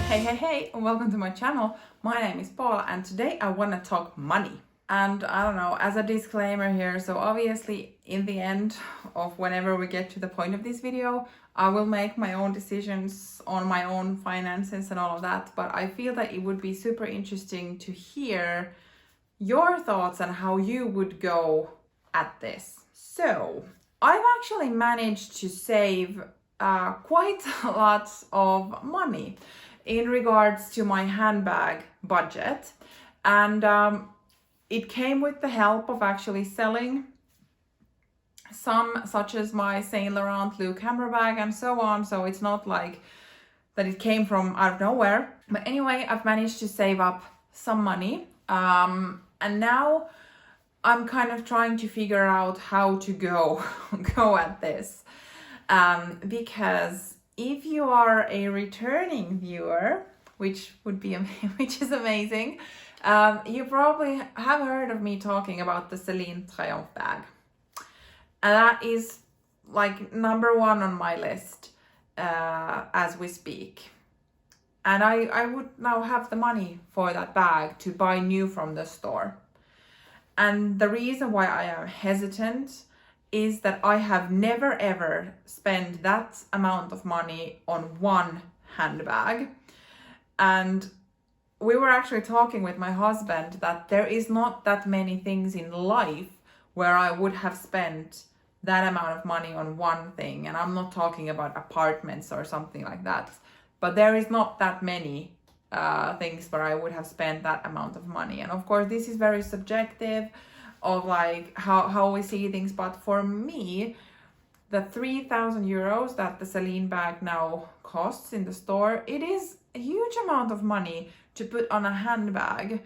Hey, and welcome to my channel. My name is Paula and today I want to talk money. And I don't know, as a disclaimer here, so obviously in the end of whenever we get to the point of this video, I will make my own decisions on my own finances and all of that, but I feel that it would be super interesting to hear your thoughts on how you would go at this. So, I've actually managed to save quite a lot of money in regards to my handbag budget, and it came with the help of actually selling some, such as my Saint Laurent Blue camera bag and so on. So it's not like that it came from out of nowhere. But anyway, I've managed to save up some money, and now I'm kind of trying to figure out how to go at this, because if you are a returning viewer, which is amazing, you probably have heard of me talking about the Celine Triumph bag, and that is like number one on my list as we speak. And I would now have the money for that bag to buy new from the store. And the reason why I am hesitant is that I have never ever spent that amount of money on one handbag. And we were actually talking with my husband that there is not that many things in life where I would have spent that amount of money on one thing. And I'm not talking about apartments or something like that, but there is not that many things where I would have spent that amount of money. And of course, this is very subjective of like how we see things, but for me, the 3,000 euros that the Celine bag now costs in the store, it is a huge amount of money to put on a handbag,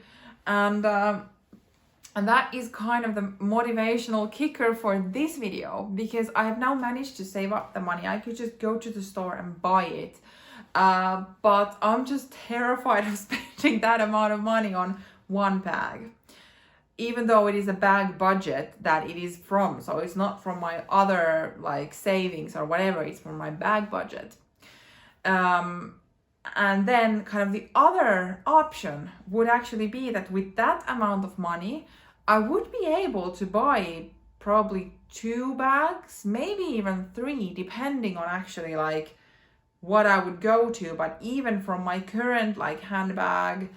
and that is kind of the motivational kicker for this video, because I have now managed to save up the money. I could just go to the store and buy it, but I'm just terrified of spending that amount of money on one bag, even though it is a bag budget that it is from. So it's not from my other like savings or whatever, it's from my bag budget. And then kind of the other option would actually be that with that amount of money, I would be able to buy probably 2 bags, maybe even 3, depending on actually like what I would go to. But even from my current like handbag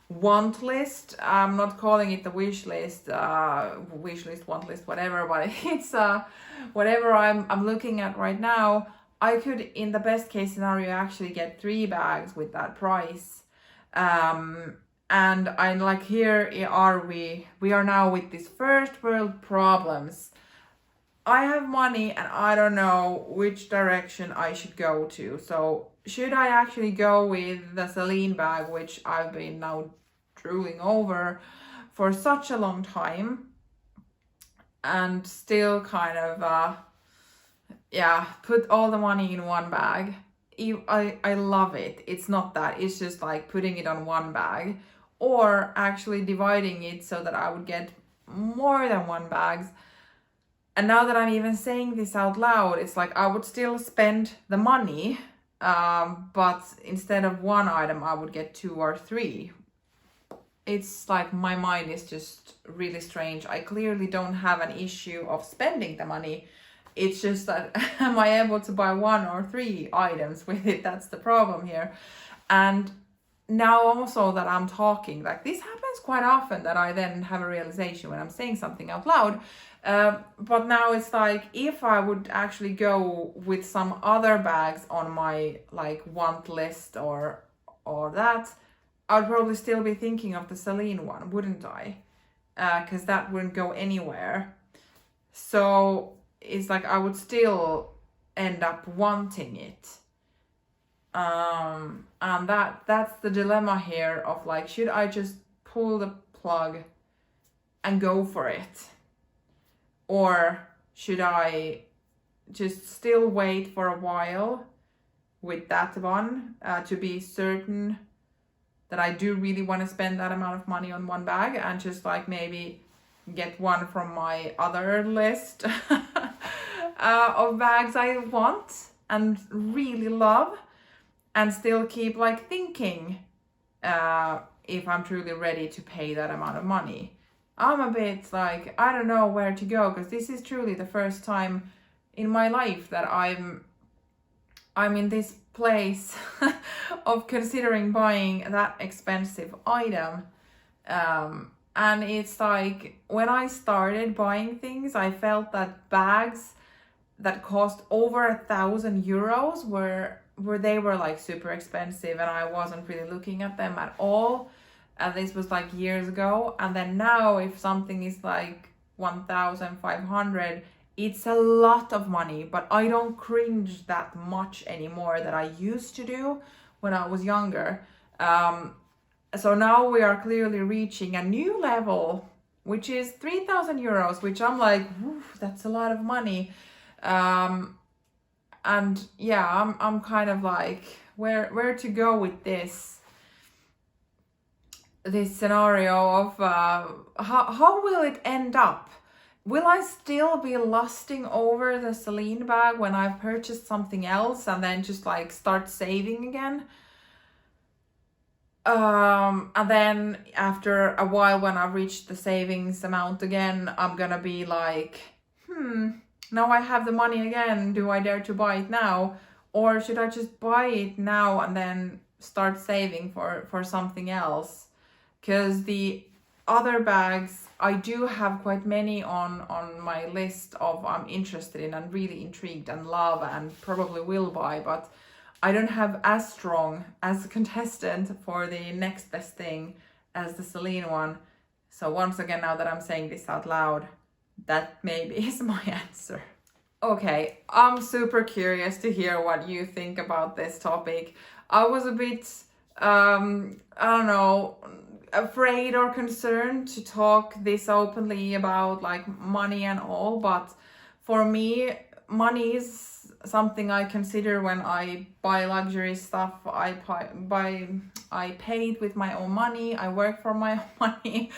want list, I'm not calling it the wish list, want list, whatever, but it's whatever I'm looking at right now, I could, in the best case scenario, actually get 3 bags with that price. And I'm like, here are we are now with these first world problems. I have money and I don't know which direction I should go to. So should I actually go with the Celine bag, which I've been now drooling over for such a long time, and still kind of put all the money in one bag? I love it. It's not that, it's just like putting it on one bag, or actually dividing it so that I would get more than one bags. And now that I'm even saying this out loud, it's like I would still spend the money, but instead of one item, I would get 2 or 3. It's like my mind is just really strange. I clearly don't have an issue of spending the money. It's just that am I able to buy 1 or 3 items with it? That's the problem here. And now also that I'm talking, like this happens quite often, that I then have a realization when I'm saying something out loud. But now it's like, if I would actually go with some other bags on my like want list or that, I'd probably still be thinking of the Celine one, wouldn't I? Because that wouldn't go anywhere. So it's like I would still end up wanting it. And that's the dilemma here of like, should I just pull the plug and go for it? Or should I just still wait for a while with that one to be certain that I do really want to spend that amount of money on one bag, and just like maybe get one from my other list of bags I want and really love, and still keep like thinking if I'm truly ready to pay that amount of money. I'm a bit like, I don't know where to go, because this is truly the first time in my life that I'm in this place of considering buying that expensive item. And it's like, when I started buying things, I felt that bags that cost over 1,000 euros were like super expensive, and I wasn't really looking at them at all. And this was like years ago. And then now, if something is like 1,500, it's a lot of money, but I don't cringe that much anymore that I used to do when I was younger. So now we are clearly reaching a new level, which is 3,000 euros, which I'm like, that's a lot of money. And yeah, I'm kind of like, where to go with this scenario of how will it end up? Will I still be lusting over the Celine bag when I've purchased something else and then just like start saving again? And then after a while, when I've reached the savings amount again, I'm gonna be like, now I have the money again. Do I dare to buy it now? Or should I just buy it now and then start saving for something else? Because the other bags, I do have quite many on my list of I'm interested in and really intrigued and love and probably will buy, but I don't have as strong as a contestant for the next best thing as the Celine one. So once again, now that I'm saying this out loud, that maybe is my answer. Okay, I'm super curious to hear what you think about this topic. I was a bit, I don't know, afraid or concerned to talk this openly about like money and all, but for me, money is something I consider when I buy luxury stuff. I pay it with my own money. I work for my own money.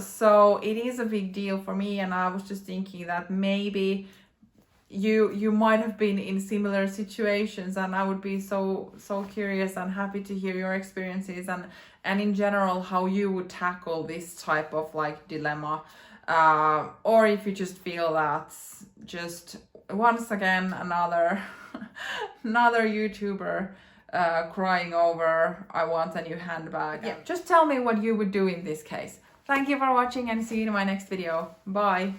So it is a big deal for me, and I was just thinking that maybe you might have been in similar situations, and I would be so curious and happy to hear your experiences and in general how you would tackle this type of like dilemma, or if you just feel that just once again another YouTuber crying over I want a new handbag. Yeah, just tell me what you would do in this case. Thank you for watching, and see you in my next video. Bye.